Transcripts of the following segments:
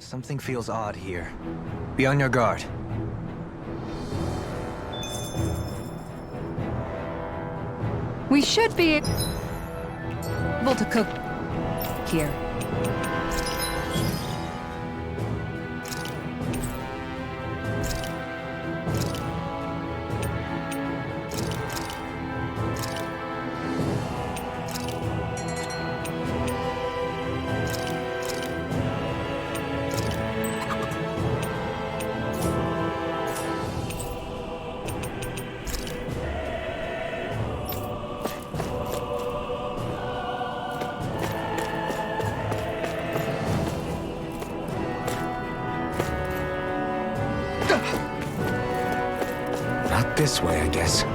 Something feels odd here. Be on your guard. We should be able to cook here. Not this way, I guess.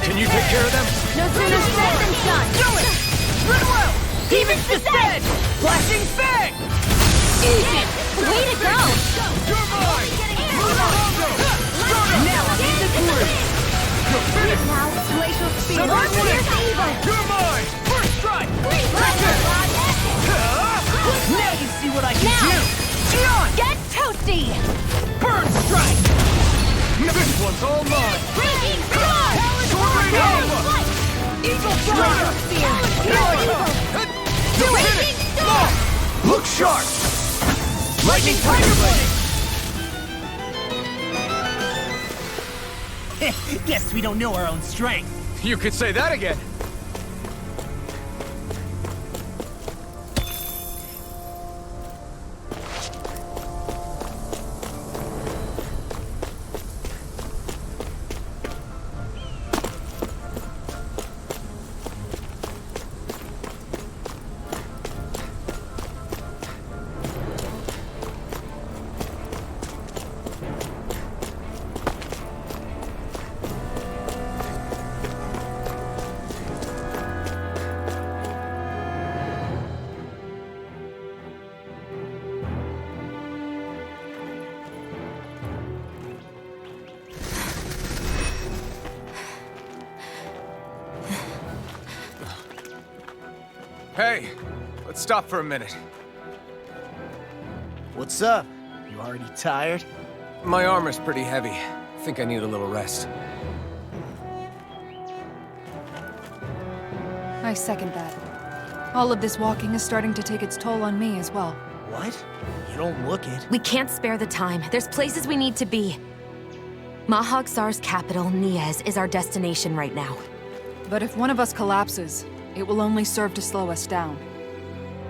Can you take care of them? No sooner said than done. Do it! Ridwell! Demon's Descent! Flashing Fang! Easy! Way to go! You're mine! Now I'm in the group! Now, glacial speed! Severed Here's Wing! evil! You're mine! First strike! Now you see what I can do! Gion! Get toasty! Burn strike! This one's all mine! Breaking star! Tornado! Eagle Strider! Breaking star! Look sharp! Lightning Tiger Blade! Guess we don't know our own strength. You could say that again. Hey, let's stop for a minute. What's up? You already tired? My armor's pretty heavy. Think I need a little rest. I second that. All of this walking is starting to take its toll on me as well. What? You don't look it. We can't spare the time. There's places we need to be. Mahag Sar's capital, Niez, is our destination right now. But if one of us collapses, it will only serve to slow us down.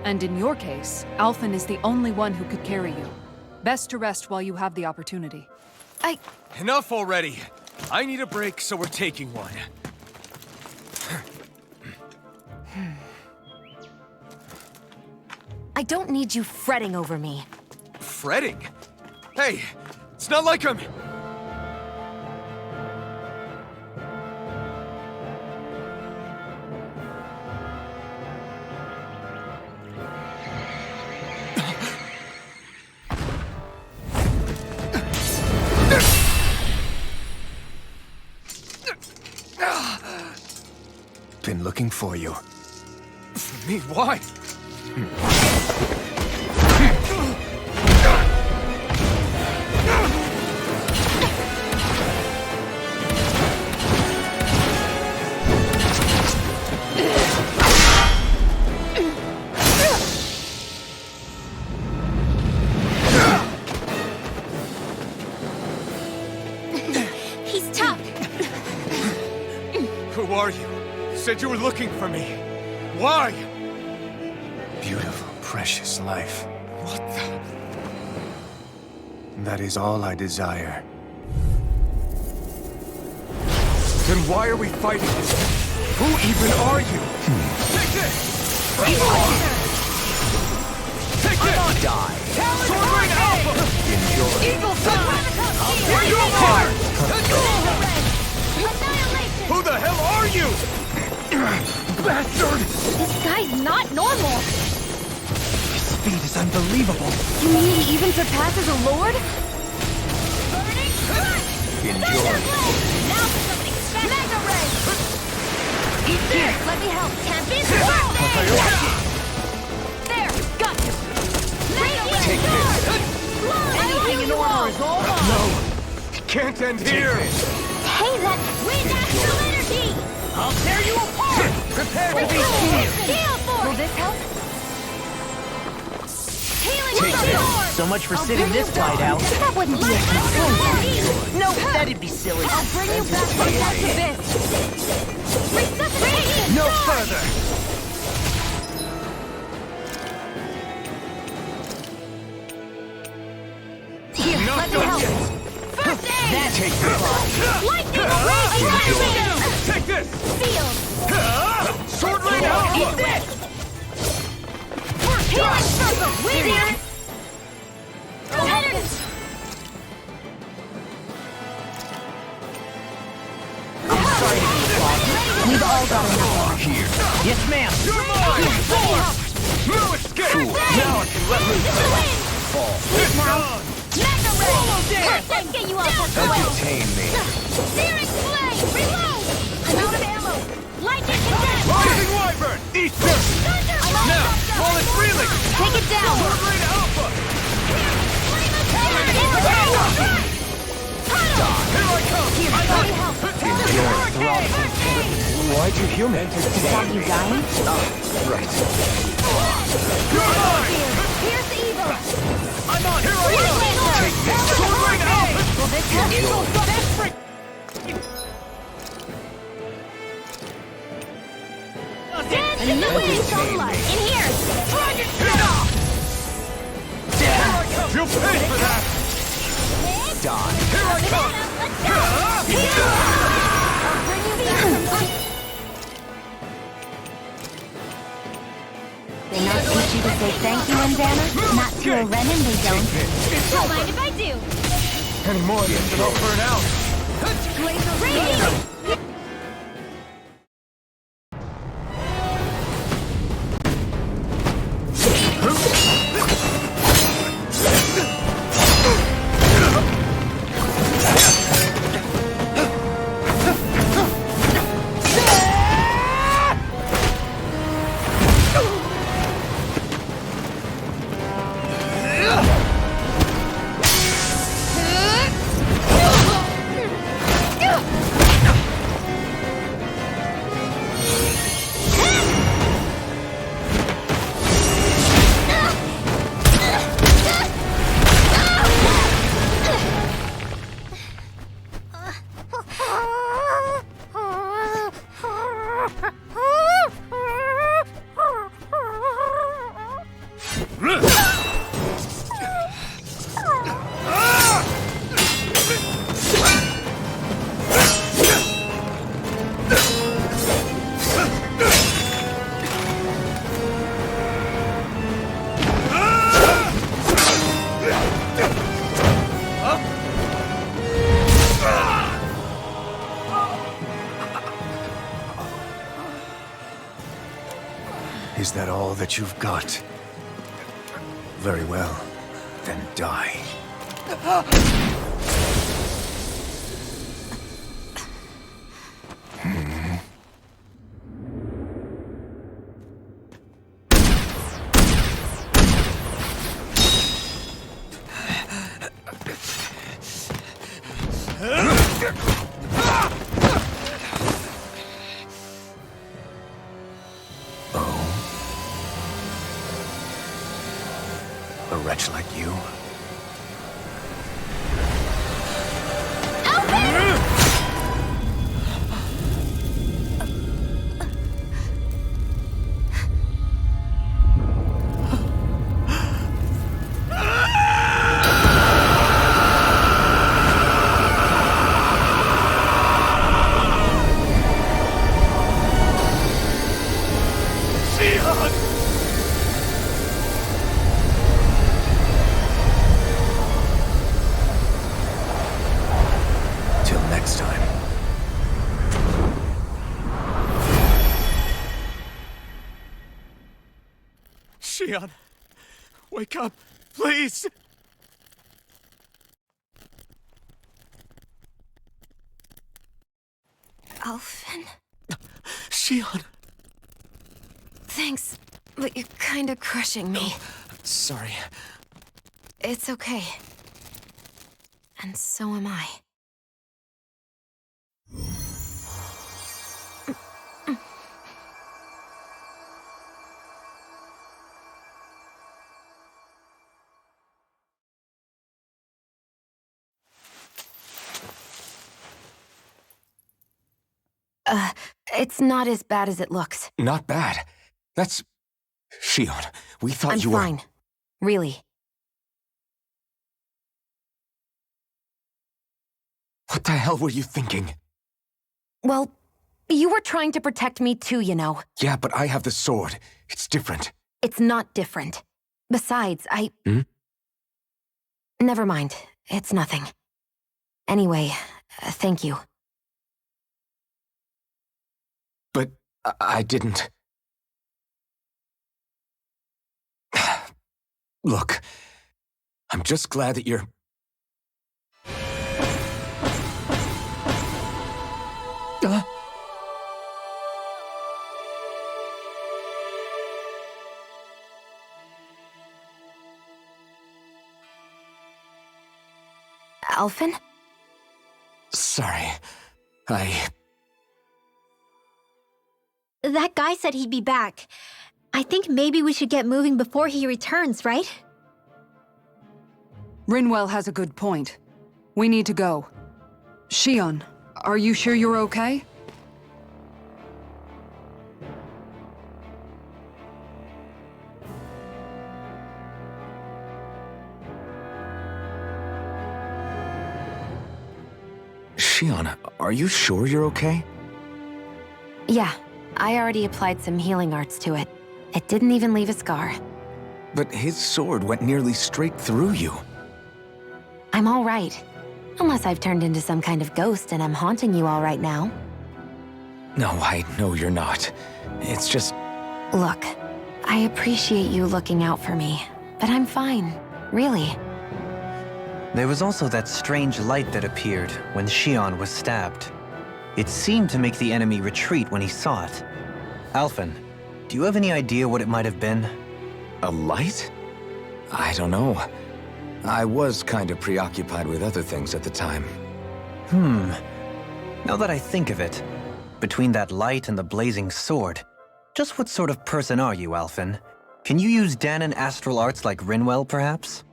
And in your case, Alphen is the only one who could carry you. Best to rest while you have the opportunity. Enough already! I need a break, so we're taking one. I don't need you fretting over me. Fretting? Hey, it's not like I'm... Been looking for you. For me? Why? He's tough. Who are you? You said you were looking for me. Why? Beautiful, precious life. What the? That is all I desire. Then why are we fighting? Who even are you? Take this! Take this! Die. Sword Ring Alpha! Enjoy. Eagle Fire! I'll tear you apart! Annihilation! Who the hell are you? Bastard! This guy's not normal. Speed is unbelievable. You mean he even surpasses a lord? Enjoy. Now for something special! Mega Ray! Eat this! Let me help. Tempest! There! Got you! Mega Ray! Take this. Anything in order is all mine. No! It can't end here! Hey, that wind astral energy! I'll tear you apart! Prepare to be sealed! Heal force! Will this help? Healing Take sword! So much for sitting this fight out. That wouldn't be a concern. No, that'd be silly. I'll bring you back from that abyss. Resuscitation! No further. Here, let me help. First aid! That takes the spot. Lightning rage! Take this! Field! Sword Ring Alpha! Healing circle! Wind here! Energy! Sorry to be sloppy. We've all got enough. Here. Yes, ma'am. You're mine! No escape! Now I can let loose. Now! Mega Ray! Let's get you off this way! Entertain me. Searing Flame! Reload! I'm out of ammo! Lightning condemned! Rising Wyvern! Eat this! Now, while it's reeling! Take it down! Sword Ring Alpha! Here I come! Why'd you human? Stop you dying? Right. You're mine! Here's the evil! I'm on! Here I come! Take this! Sword Ring Alpha! Will this help? Eagle desperate! Dance in the wind! Sunlight! In here! Dragon Killer! You'll pay for that! Die. Here I come! Let's go! I'll bring you back from They not teach you to say thank you, Andana? Not to a Renan, they don't. Don't mind if I do. Any more of this and I'll burn out! Laser radiant! Is that all that you've got? Very well. Then die. A wretch like you? Till next time. Shion, wake up, please! Alphen? Shion! Thanks, but you're kinda crushing me. Sorry. It's okay. And so am I. It's not as bad as it looks. Not bad. That's... Shion, we thought I'm you were... fine. Really. What the hell were you thinking? Well, you were trying to protect me too, you know. Yeah, but I have the sword. It's different. It's not different. Besides, Hmm? Never mind. It's nothing. Anyway, thank you. But I didn't... Look, I'm just glad that you're... Alphen? Sorry. That guy said he'd be back. I think maybe we should get moving before he returns, right? Rinwell has a good point. We need to go. Shion, are you sure you're okay? Shion, are you sure you're okay? Yeah, I already applied some healing arts to it. It didn't even leave a scar. But his sword went nearly straight through you. I'm all right. Unless I've turned into some kind of ghost and I'm haunting you all right now. No, I know you're not. It's just... Look, I appreciate you looking out for me, but I'm fine, really. There was also that strange light that appeared when Shion was stabbed. It seemed to make the enemy retreat when he saw it. Alphen, do you have any idea what it might have been? A light? I don't know. I was kind of preoccupied with other things at the time. Now that I think of it, between that light and the blazing sword, just what sort of person are you, Alphen? Can you use Danon astral arts like Rinwell, perhaps?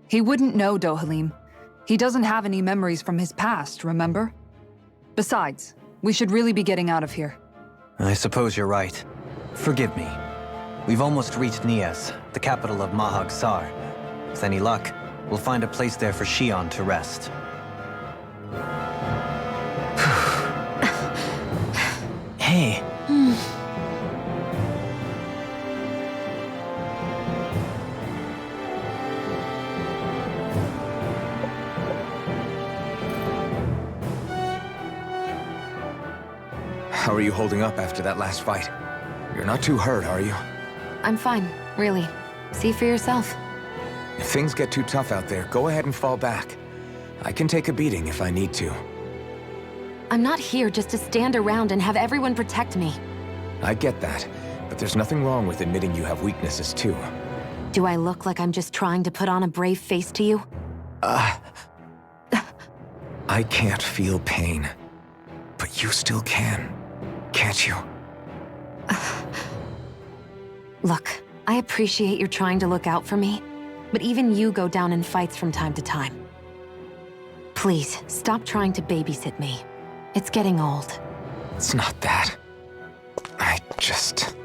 He wouldn't know, Dohalim. He doesn't have any memories from his past, remember? Besides, we should really be getting out of here. I suppose you're right. Forgive me. We've almost reached Niez, the capital of Mahag Sar. With any luck, we'll find a place there for Shion to rest. Hey. How are you holding up after that last fight? You're not too hurt, are you? I'm fine, really. See for yourself. If things get too tough out there, go ahead and fall back. I can take a beating if I need to. I'm not here just to stand around and have everyone protect me. I get that, but there's nothing wrong with admitting you have weaknesses too. Do I look like I'm just trying to put on a brave face to you? I can't feel pain, but you still can, can't you? Look, I appreciate you're trying to look out for me, but even you go down in fights from time to time. Please, stop trying to babysit me. It's getting old. It's not that. I just...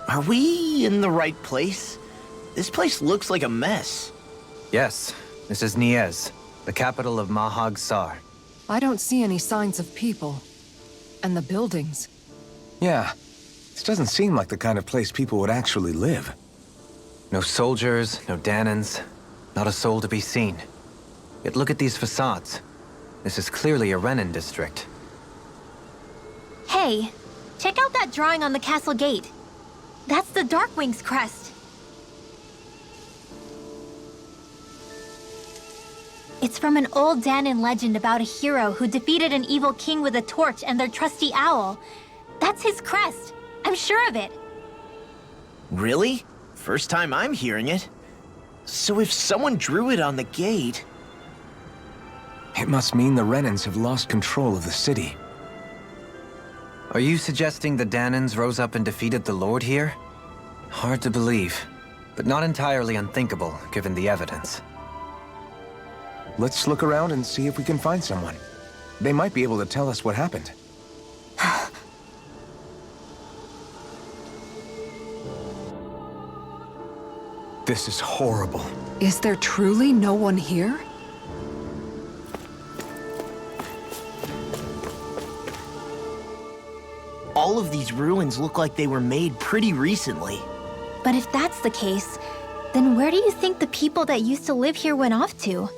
Are we in the right place? This place looks like a mess. Yes, this is Niez, the capital of Mahag Sar. I don't see any signs of people. And the buildings. Yeah, this doesn't seem like the kind of place people would actually live. No soldiers, no Danans, not a soul to be seen. Yet look at these facades. This is clearly a Renan district. Hey, check out that drawing on the castle gate. That's the Darkwing's crest. It's from an old Danan legend about a hero who defeated an evil king with a torch and their trusty owl. That's his crest. I'm sure of it. Really? First time I'm hearing it. So if someone drew it on the gate... It must mean the Renans have lost control of the city. Are you suggesting the Danans rose up and defeated the Lord here? Hard to believe, but not entirely unthinkable, given the evidence. Let's look around and see if we can find someone. They might be able to tell us what happened. This is horrible. Is there truly no one here? All of these ruins look like they were made pretty recently. But if that's the case, then where do you think the people that used to live here went off to?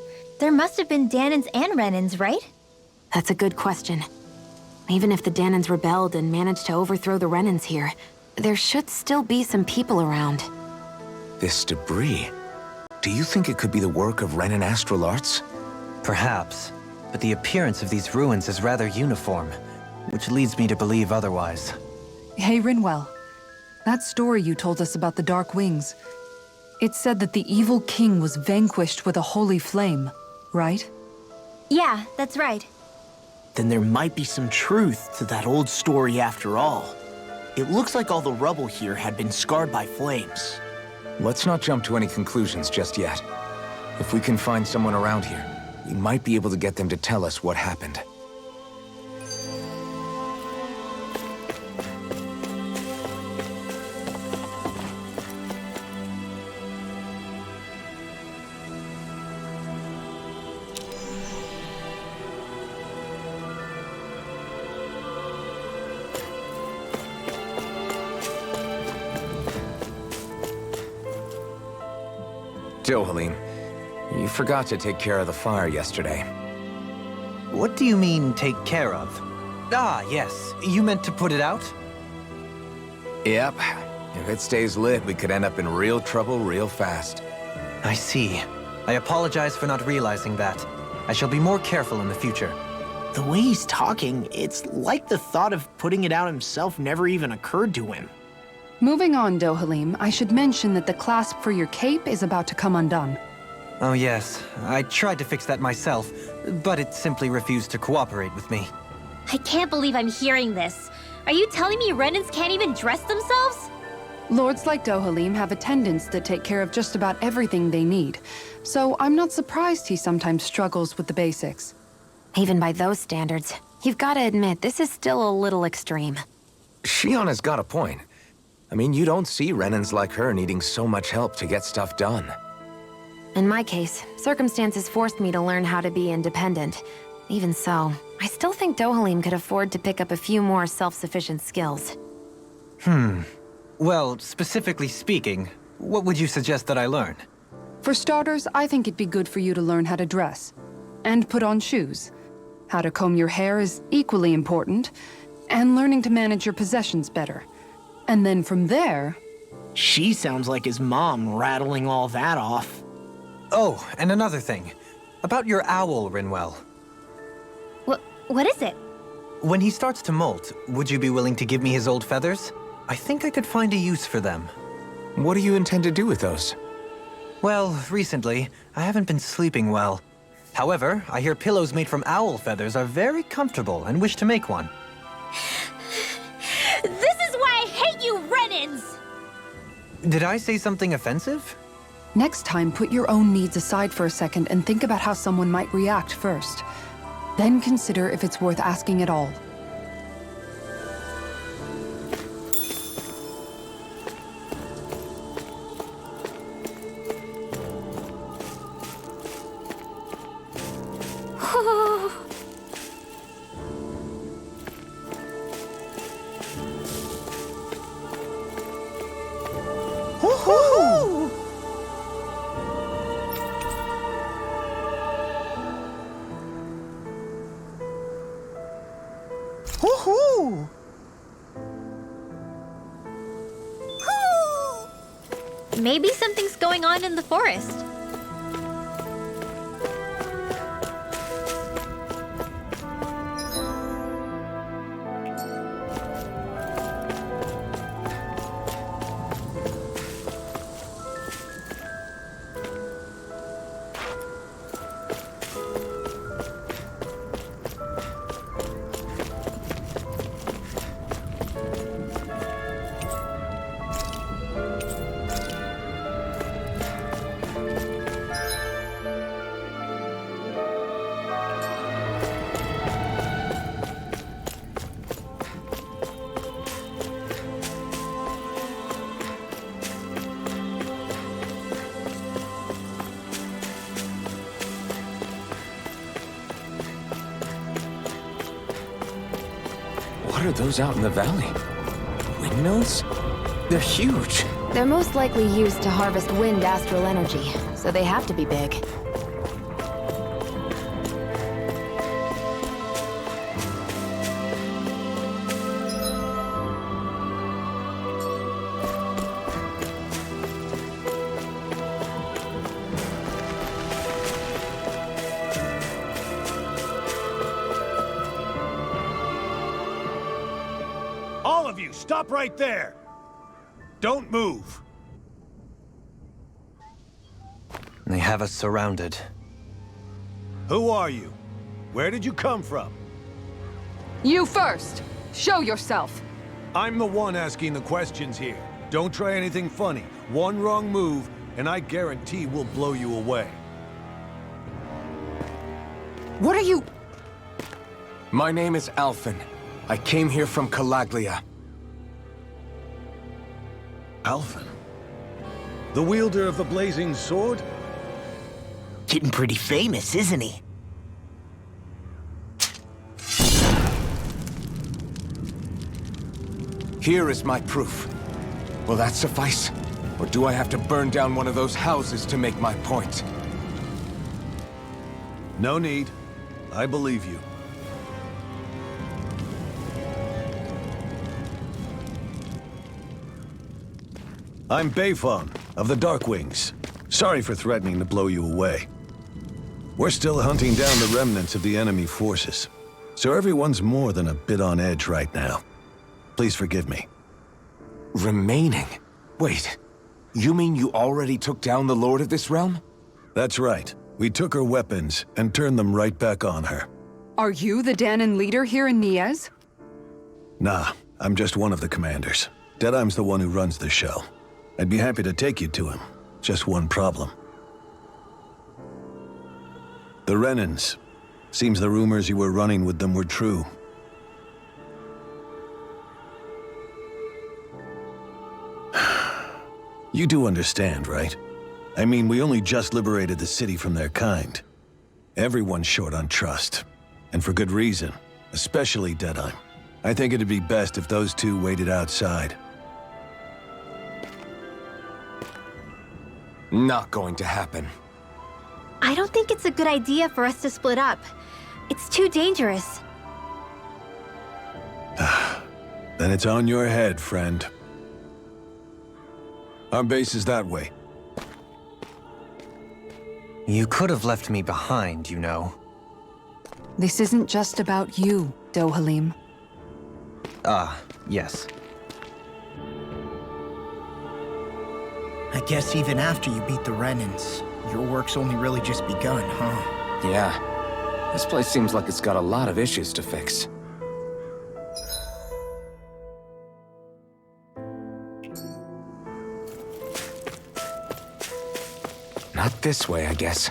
There must have been Danans and Renans, right? That's a good question. Even if the Danans rebelled and managed to overthrow the Renans here, there should still be some people around. This debris... Do you think it could be the work of Renan astral arts? Perhaps, but the appearance of these ruins is rather uniform, which leads me to believe otherwise. Hey, Rinwell. That story you told us about the Dark Wings. It said that the evil king was vanquished with a holy flame, right? Yeah, that's right. Then there might be some truth to that old story after all. It looks like all the rubble here had been scarred by flames. Let's not jump to any conclusions just yet. If we can find someone around here, we might be able to get them to tell us what happened. Helene, you forgot to take care of the fire yesterday. What do you mean, take care of? Ah, yes. You meant to put it out? Yep. If it stays lit, we could end up in real trouble real fast. I see. I apologize for not realizing that. I shall be more careful in the future. The way he's talking, it's like the thought of putting it out himself never even occurred to him. Moving on, Dohalim, I should mention that the clasp for your cape is about to come undone. Oh yes, I tried to fix that myself, but it simply refused to cooperate with me. I can't believe I'm hearing this. Are you telling me Renans can't even dress themselves? Lords like Dohalim have attendants that take care of just about everything they need, so I'm not surprised he sometimes struggles with the basics. Even by those standards, you've got to admit this is still a little extreme. Shion has got a point. I mean, you don't see Renans like her needing so much help to get stuff done. In my case, circumstances forced me to learn how to be independent. Even so, I still think Dohalim could afford to pick up a few more self-sufficient skills. Well, specifically speaking, what would you suggest that I learn? For starters, I think it'd be good for you to learn how to dress. And put on shoes. How to comb your hair is equally important. And learning to manage your possessions better. And then from there... She sounds like his mom rattling all that off. Oh, and another thing. About your owl, Rinwell. What is it? When he starts to molt, would you be willing to give me his old feathers? I think I could find a use for them. What do you intend to do with those? Well, recently, I haven't been sleeping well. However, I hear pillows made from owl feathers are very comfortable and wish to make one. This is why I hate you, Renans! Did I say something offensive? Next time, put your own needs aside for a second and think about how someone might react first. Then consider if it's worth asking at all. Maybe something's going on in the forest. What are those out in the valley? Windmills? They're huge. They're most likely used to harvest wind astral energy, so they have to be big. All of you, stop right there! Don't move! They have us surrounded. Who are you? Where did you come from? You first! Show yourself! I'm the one asking the questions here. Don't try anything funny. One wrong move, and I guarantee we'll blow you away. What are you... My name is Alphen. I came here from Calaglia. Alphen? The wielder of the blazing sword? Getting pretty famous, isn't he? Here is my proof. Will that suffice? Or do I have to burn down one of those houses to make my point? No need. I believe you. I'm Beifong, of the Darkwings. Sorry for threatening to blow you away. We're still hunting down the remnants of the enemy forces. So everyone's more than a bit on edge right now. Please forgive me. Remaining? Wait, you mean you already took down the Lord of this realm? That's right. We took her weapons and turned them right back on her. Are you the Danon leader here in Niez? Nah, I'm just one of the commanders. Deadeye's the one who runs the show. I'd be happy to take you to him. Just one problem. The Renans. Seems the rumors you were running with them were true. You do understand, right? I mean, we only just liberated the city from their kind. Everyone's short on trust. And for good reason. Especially Deadeye. I think it'd be best if those two waited outside. Not going to happen. I don't think it's a good idea for us to split up. It's too dangerous. Then it's on your head, friend. Our base is that way. You could have left me behind, you know. This isn't just about you, Dohalim. Ah, yes. I guess even after you beat the Renans, your work's only really just begun, huh? Yeah. This place seems like it's got a lot of issues to fix. Not this way, I guess.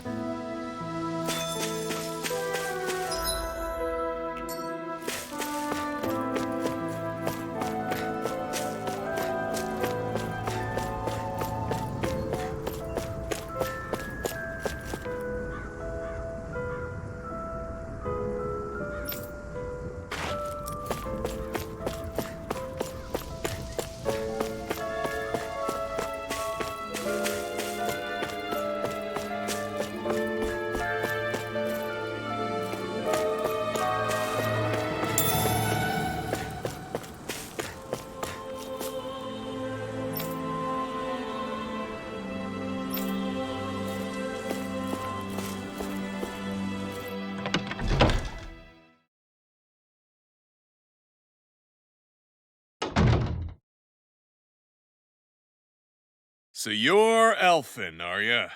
So you're Elfin, are ya?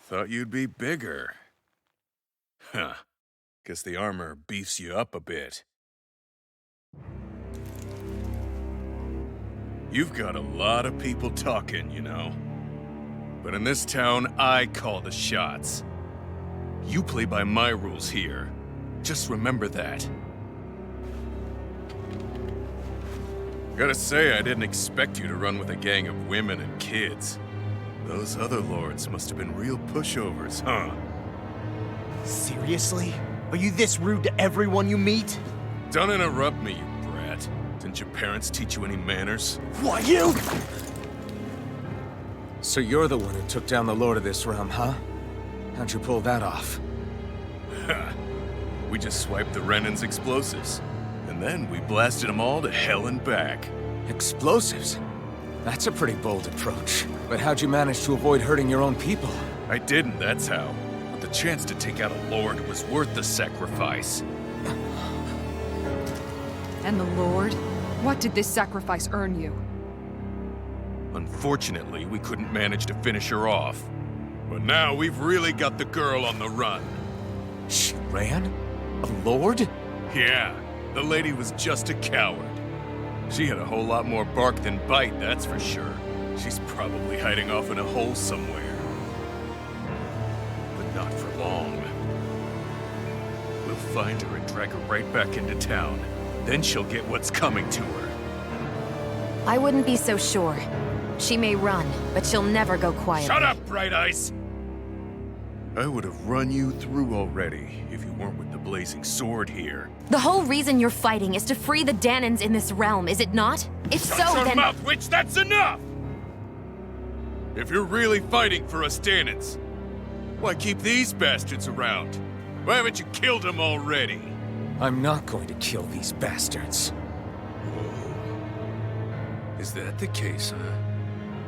Thought you'd be bigger. Huh. Guess the armor beefs you up a bit. You've got a lot of people talking, you know. But in this town, I call the shots. You play by my rules here. Just remember that. Gotta say, I didn't expect you to run with a gang of women and kids. Those other lords must have been real pushovers, huh? Seriously? Are you this rude to everyone you meet? Don't interrupt me, you brat. Didn't your parents teach you any manners? What, you? So you're the one who took down the Lord of this realm, huh? How'd you pull that off? We just swiped the Renan's explosives. And then we blasted them all to hell and back. Explosives? That's a pretty bold approach. But how'd you manage to avoid hurting your own people? I didn't, that's how. But the chance to take out a lord was worth the sacrifice. And the Lord? What did this sacrifice earn you? Unfortunately, we couldn't manage to finish her off. But now we've really got the girl on the run. She ran? A lord? Yeah, the lady was just a coward. She had a whole lot more bark than bite, that's for sure. She's probably hiding off in a hole somewhere. But not for long. We'll find her and drag her right back into town. Then she'll get what's coming to her. I wouldn't be so sure. She may run, but she'll never go quiet. Shut up, Bright Eyes! I would have run you through already if you weren't with the blazing sword here. The whole reason you're fighting is to free the Danons in this realm, is it not? If Shut so, your then— mouth, witch! That's enough! If you're really fighting for us Danons, why keep these bastards around? Why haven't you killed them already? I'm not going to kill these bastards. Whoa. Is that the case, huh?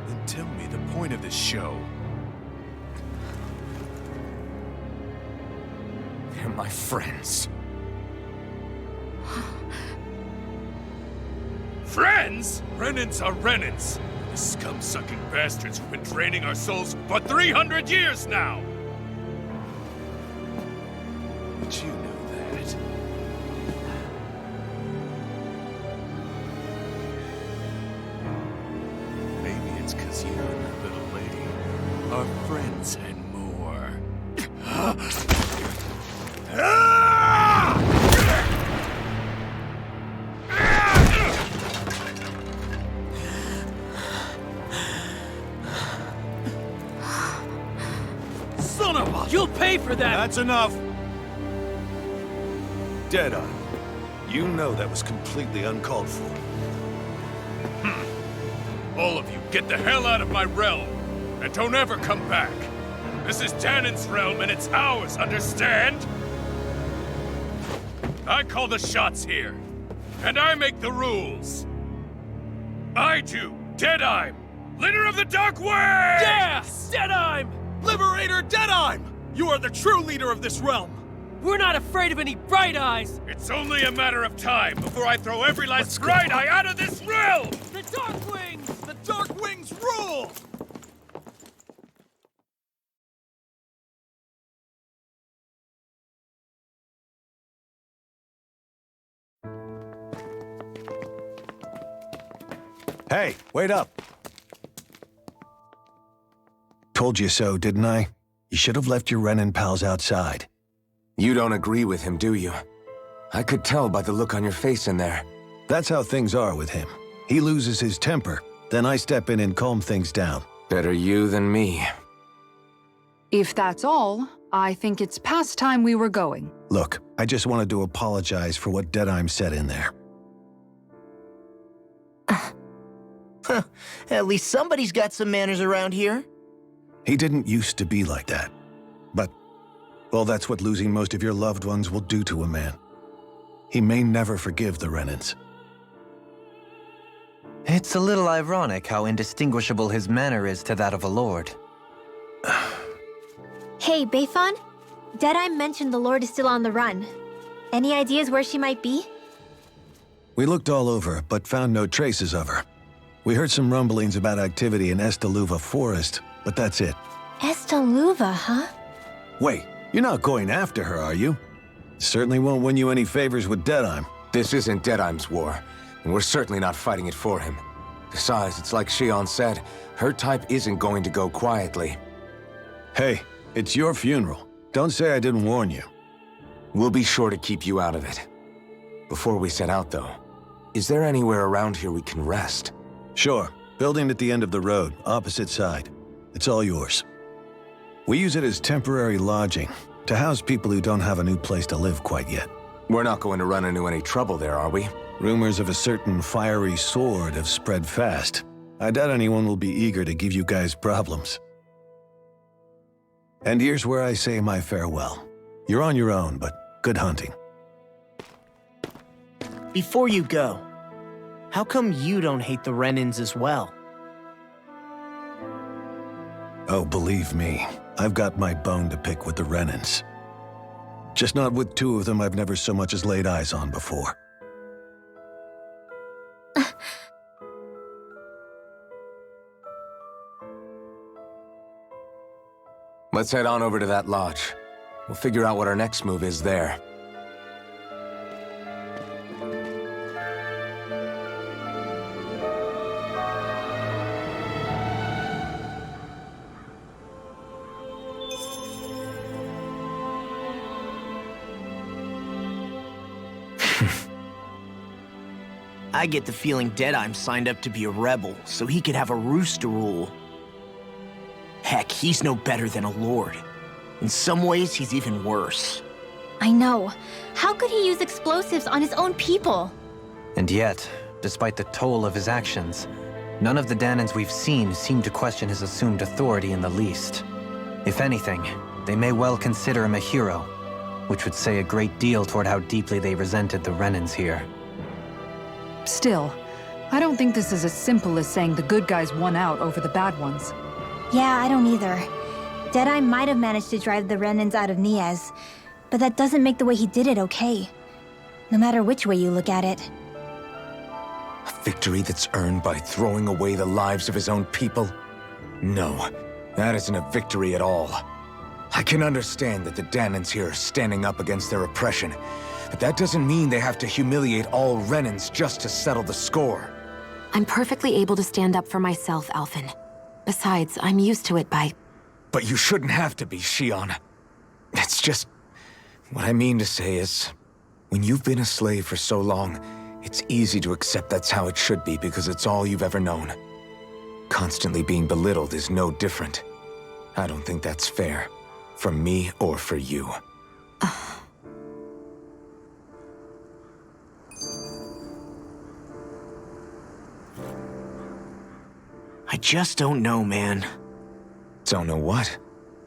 Then tell me the point of this show. There my friends. Friends? Renans are Renans. The scum-sucking bastards who've been draining our souls for 300 years now! But you know that. Maybe it's 'cause you and that little lady are friends and more. Son of a... You'll pay for that! That's enough! Deadeye, you know that was completely uncalled for. All of you, get the hell out of my realm! And don't ever come back! This is Danon's realm and it's ours, understand? I call the shots here. And I make the rules. I do, Deadeye, leader of the Dark Way! Yeah! Deadeye! Liberator Deadeye! You are the true leader of this realm! We're not afraid of any Bright Eyes! It's only a matter of time before I throw every last Bright Eye out of this realm! The Dark Wings! The Dark Wings rule! Hey, wait up! Told you so, didn't I? You should have left your Renan pals outside. You don't agree with him, do you? I could tell by the look on your face in there. That's how things are with him. He loses his temper, then I step in and calm things down. Better you than me. If that's all, I think it's past time we were going. Look, I just wanted to apologize for what Deadeye said in there. At least somebody's got some manners around here. He didn't used to be like that. But, well, that's what losing most of your loved ones will do to a man. He may never forgive the Renans. It's a little ironic how indistinguishable his manner is to that of a lord. Hey, Bayfon? Deadeye mentioned the Lord is still on the run. Any ideas where she might be? We looked all over, but found no traces of her. We heard some rumblings about activity in Estaluva Forest, but that's it. Estaluva, huh? Wait, you're not going after her, are you? Certainly won't win you any favors with Deadeye. This isn't Deadeye's war, and we're certainly not fighting it for him. Besides, it's like Shion said, her type isn't going to go quietly. Hey, it's your funeral. Don't say I didn't warn you. We'll be sure to keep you out of it. Before we set out, though, is there anywhere around here we can rest? Sure. Building at the end of the road, opposite side. It's all yours. We use it as temporary lodging, to house people who don't have a new place to live quite yet. We're not going to run into any trouble there, are we? Rumors of a certain fiery sword have spread fast. I doubt anyone will be eager to give you guys problems. And here's where I say my farewell. You're on your own, but good hunting. Before you go, how come you don't hate the Renans as well? Oh, believe me, I've got my bone to pick with the Renans. Just not with two of them I've never so much as laid eyes on before. Let's head on over to that lodge. We'll figure out what our next move is there. I get the feeling Deadeye's signed up to be a rebel, so he could have a roost to rule. Heck, he's no better than a lord. In some ways, he's even worse. I know. How could he use explosives on his own people? And yet, despite the toll of his actions, none of the Danons we've seen seem to question his assumed authority in the least. If anything, they may well consider him a hero, which would say a great deal toward how deeply they resented the Renans here. Still, I don't think this is as simple as saying the good guys won out over the bad ones. Yeah, I don't either. Deadeye might have managed to drive the Renans out of Niez, but that doesn't make the way he did it okay. No matter which way you look at it. A victory that's earned by throwing away the lives of his own people? No, that isn't a victory at all. I can understand that the Danans here are standing up against their oppression, but that doesn't mean they have to humiliate all Renans just to settle the score. I'm perfectly able to stand up for myself, Alphen. Besides, I'm used to it by... But you shouldn't have to be, Shion. It's just... What I mean to say is, when you've been a slave for so long, it's easy to accept that's how it should be because it's all you've ever known. Constantly being belittled is no different. I don't think that's fair. For me or for you. I just don't know, man. Don't know what?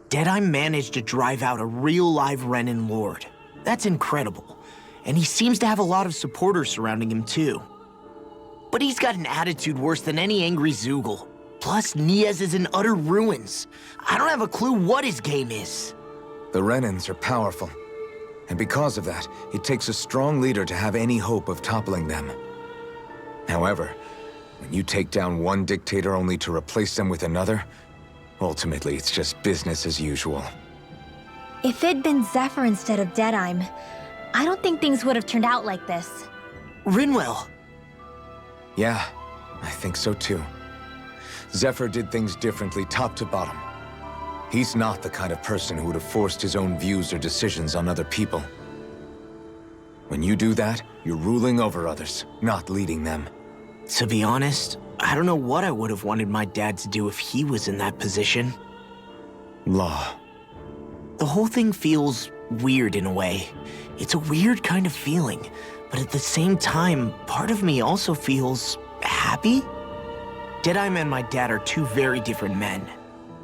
Deadeye managed to drive out a real live Renan Lord. That's incredible. And he seems to have a lot of supporters surrounding him too. But he's got an attitude worse than any angry Zoogle. Plus, Niez is in utter ruins. I don't have a clue what his game is. The Renans are powerful. And because of that, it takes a strong leader to have any hope of toppling them. However, when you take down one dictator only to replace them with another, ultimately it's just business as usual. If it'd been Zephyr instead of Deadeye, I don't think things would have turned out like this. Rinwell. Yeah, I think so too. Zephyr did things differently top to bottom. He's not the kind of person who would have forced his own views or decisions on other people. When you do that, you're ruling over others, not leading them. To be honest, I don't know what I would have wanted my dad to do if he was in that position. Law. The whole thing feels weird in a way. It's a weird kind of feeling, but at the same time, part of me also feels happy. Deadeye and my dad are two very different men.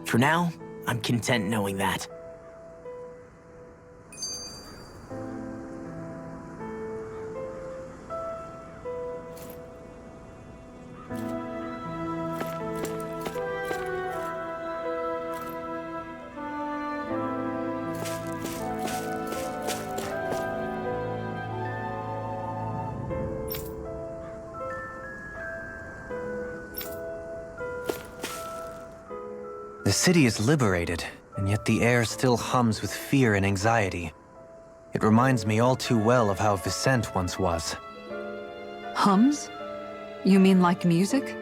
For now, I'm content knowing that. The city is liberated, and yet the air still hums with fear and anxiety. It reminds me all too well of how Vicente once was. Hums? You mean like music?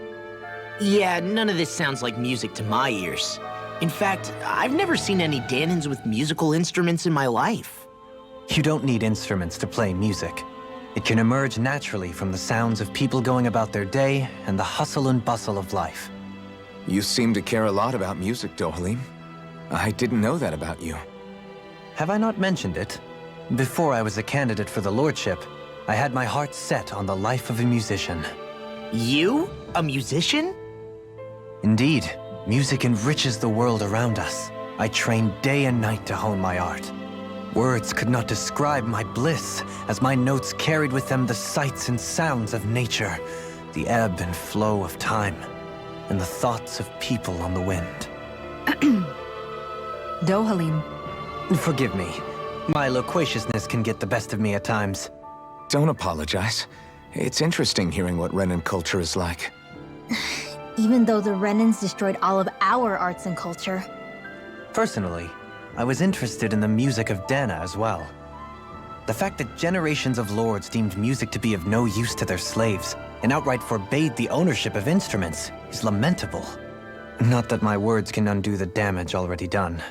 Yeah, none of this sounds like music to my ears. In fact, I've never seen any Danans with musical instruments in my life. You don't need instruments to play music. It can emerge naturally from the sounds of people going about their day and the hustle and bustle of life. You seem to care a lot about music, Dohalim. I didn't know that about you. Have I not mentioned it? Before I was a candidate for the lordship, I had my heart set on the life of a musician. You? A musician? Indeed, music enriches the world around us. I trained day and night to hone my art. Words could not describe my bliss, as my notes carried with them the sights and sounds of nature, the ebb and flow of time, and the thoughts of people on the wind. Dohalim. Forgive me. My loquaciousness can get the best of me at times. Don't apologize. It's interesting hearing what Renan culture is like. Even though the Renans destroyed all of our arts and culture. Personally, I was interested in the music of Dana as well. The fact that generations of lords deemed music to be of no use to their slaves and outright forbade the ownership of instruments is lamentable. Not that my words can undo the damage already done.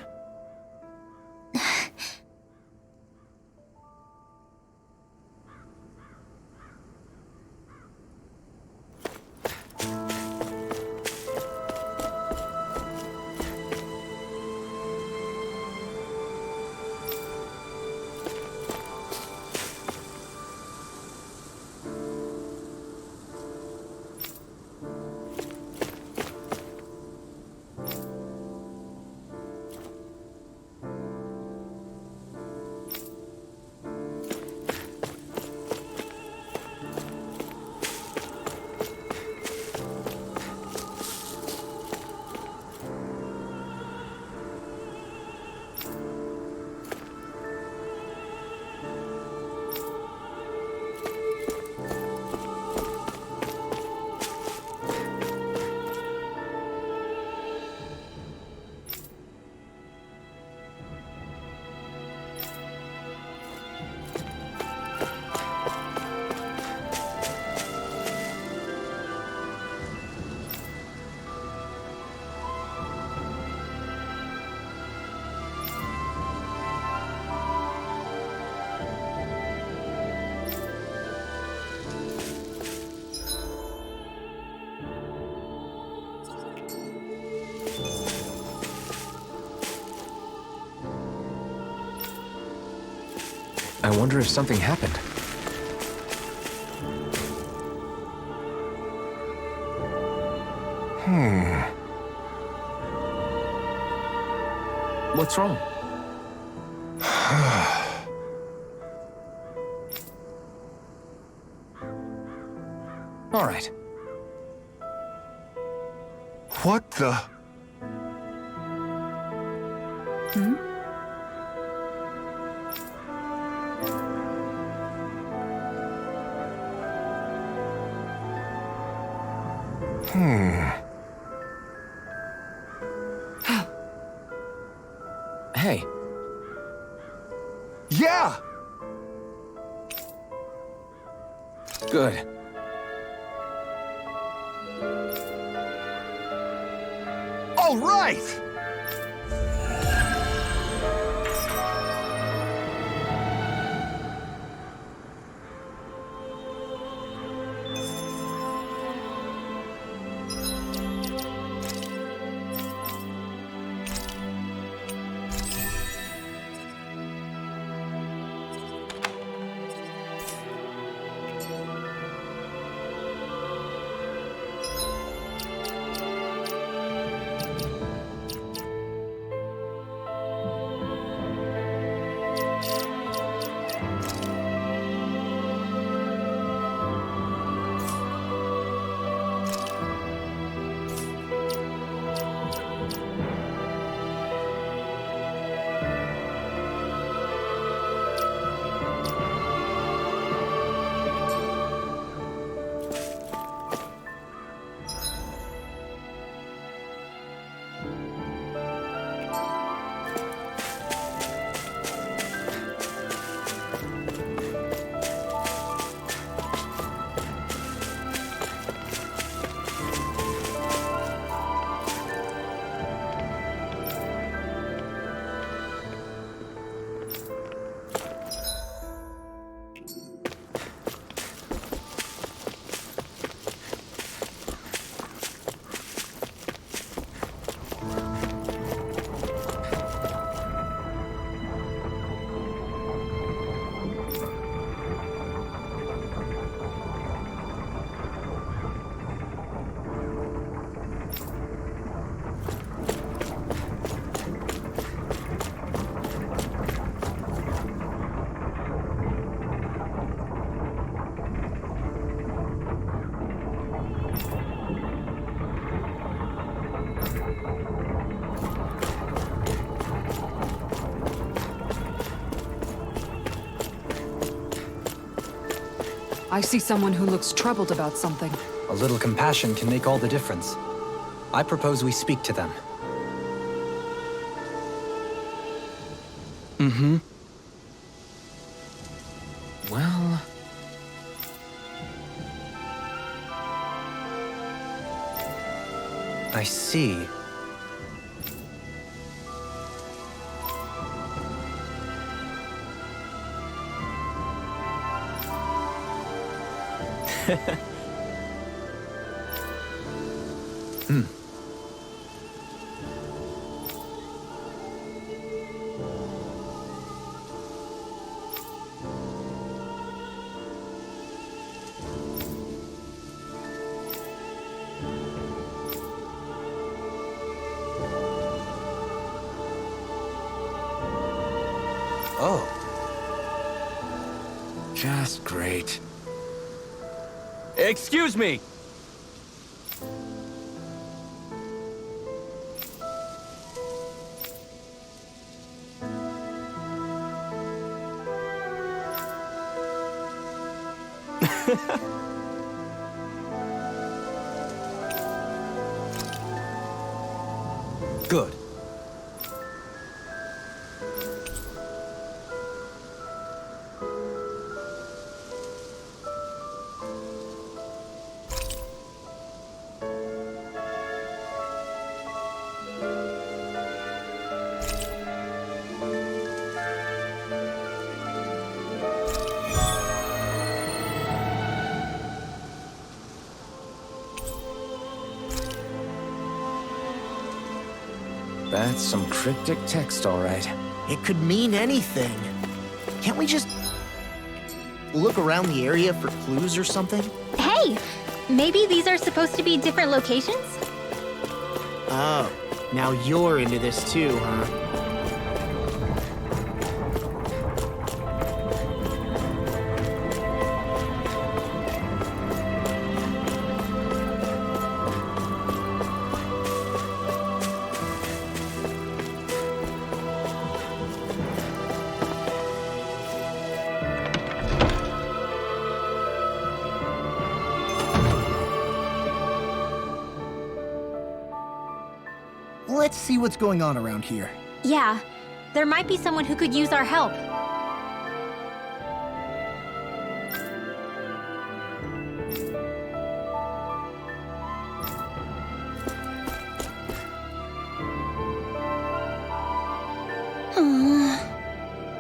I wonder if something happened. What's wrong? All right. What the? Hey, Yeah! good. All right! I see someone who looks troubled about something. A little compassion can make all the difference. I propose we speak to them. Well... I see. Oh. just great. Excuse me! Good. That's some cryptic text, all right. It could mean anything. Can't we just look around the area for clues or something? Hey, maybe these are supposed to be different locations? Oh, now you're into this too, huh? Let's see what's going on around here. Yeah, there might be someone who could use our help.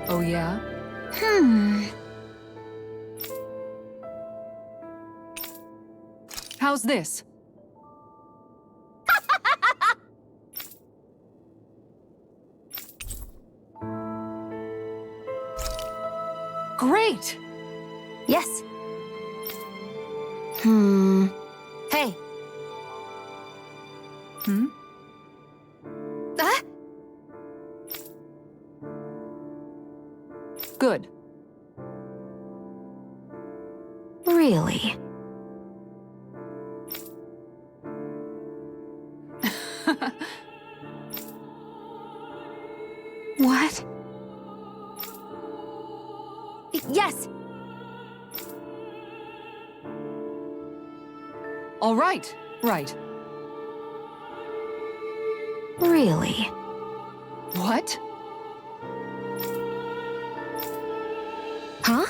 Oh, yeah? How's this? Great! Yes. Hey. Ah! Good. Really? What? Yes! All right. Right. Really? What? Huh?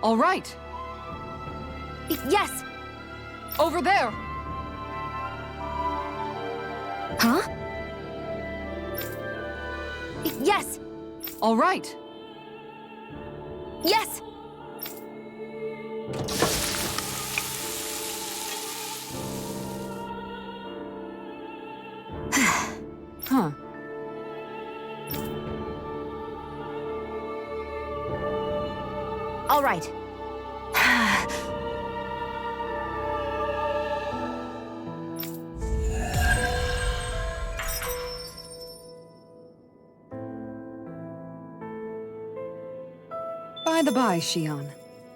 All right. Yes! Over there. Huh? Yes! All right. Yes! Huh. All right. By the by, Shion,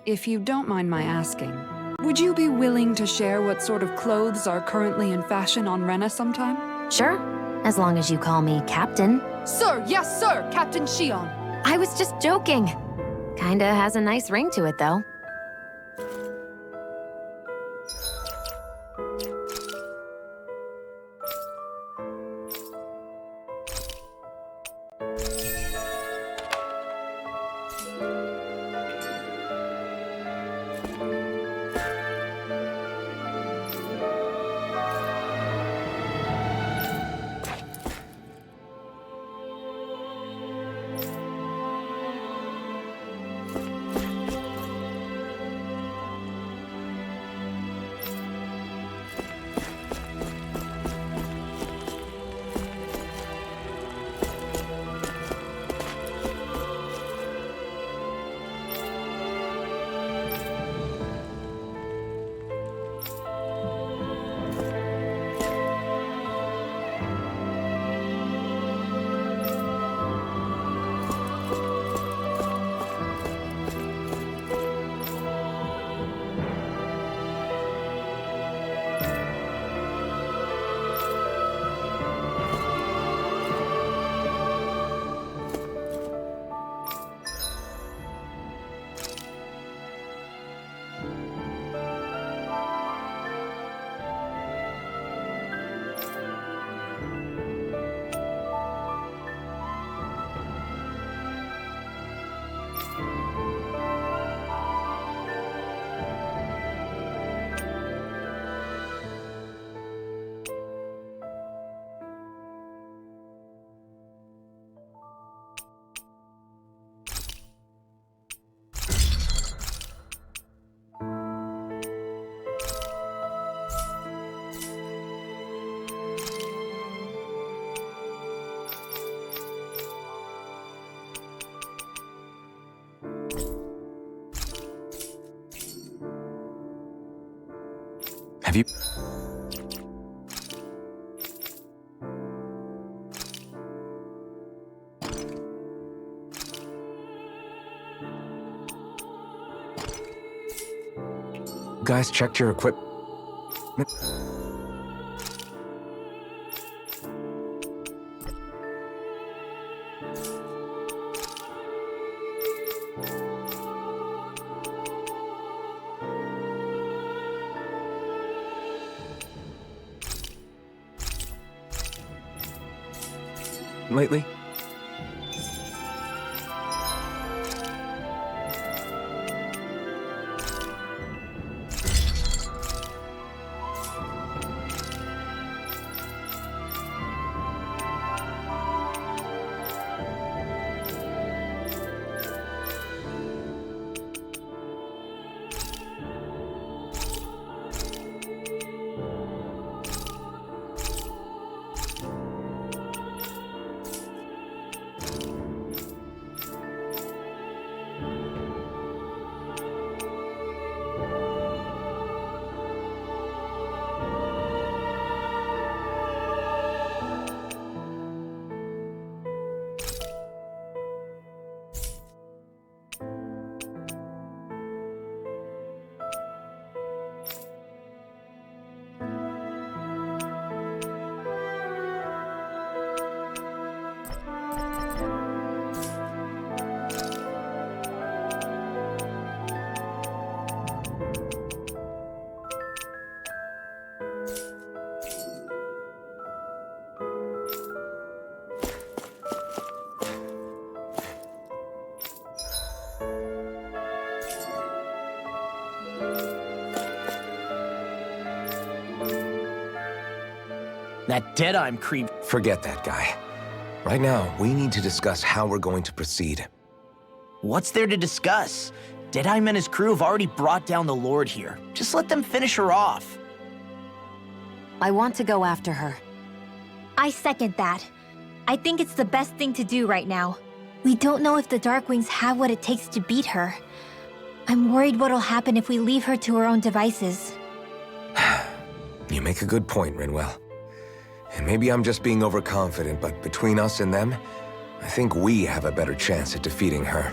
if you don't mind my asking, would you be willing to share what sort of clothes are currently in fashion on Rena sometime? Sure, as long as you call me Captain. Sir, yes, sir, Captain Shion. I was just joking. Kinda has a nice ring to it, though. Have you... Guys, checked your equipment? Lately? That Deadeye creep. Forget that guy. Right now, we need to discuss how we're going to proceed. What's there to discuss? Deadeye and his crew have already brought down the Lord here. Just let them finish her off. I want to go after her. I second that. I think it's the best thing to do right now. We don't know if the Darkwings have what it takes to beat her. I'm worried what'll happen if we leave her to her own devices. You make a good point, Rinwell. And maybe I'm just being overconfident, but between us and them, I think we have a better chance at defeating her.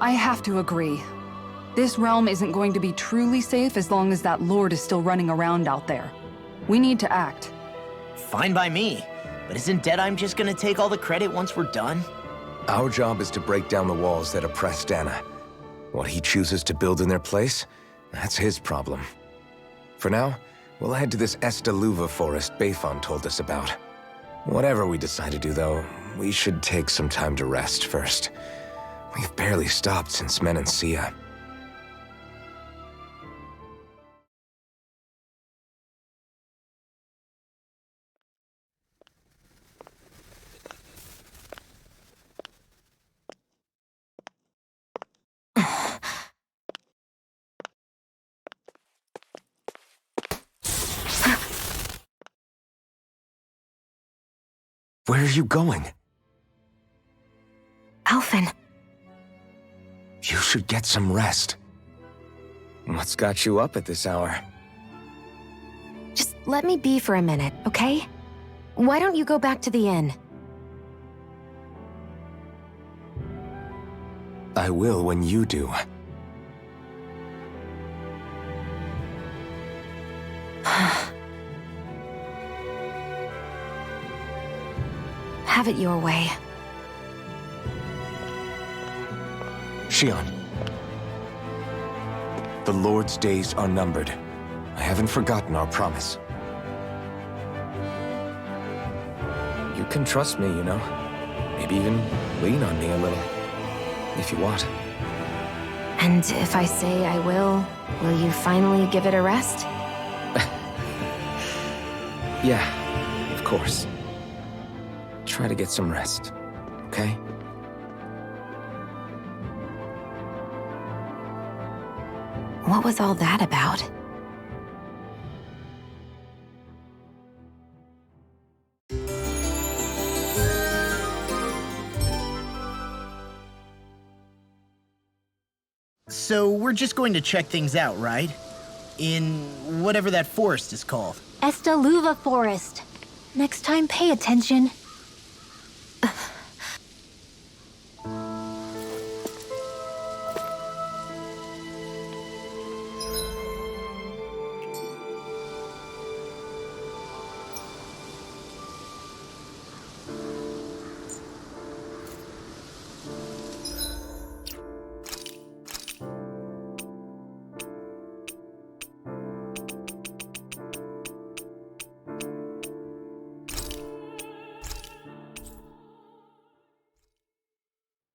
I have to agree. This realm isn't going to be truly safe as long as that Lord is still running around out there. We need to act. Fine by me. But isn't Deadeye just gonna take all the credit once we're done? Our job is to break down the walls that oppress Dana. What he chooses to build in their place, that's his problem. For now, we'll head to this Estaluva forest Bayfon told us about. Whatever we decide to do, though, we should take some time to rest first. We've barely stopped since Menancia. Where are you going? Alphen. You should get some rest. What's got you up at this hour? Just let me be for a minute, okay? Why don't you go back to the inn? I will when you do. Have it your way. Shion. The Lord's days are numbered. I haven't forgotten our promise. You can trust me, you know. Maybe even lean on me a little. If you want. And if I say I will you finally give it a rest? Yeah, of course. Try to get some rest, okay? What was all that about? So we're just going to check things out, right? In whatever that forest is called. Estaluva Forest. Next time, pay attention.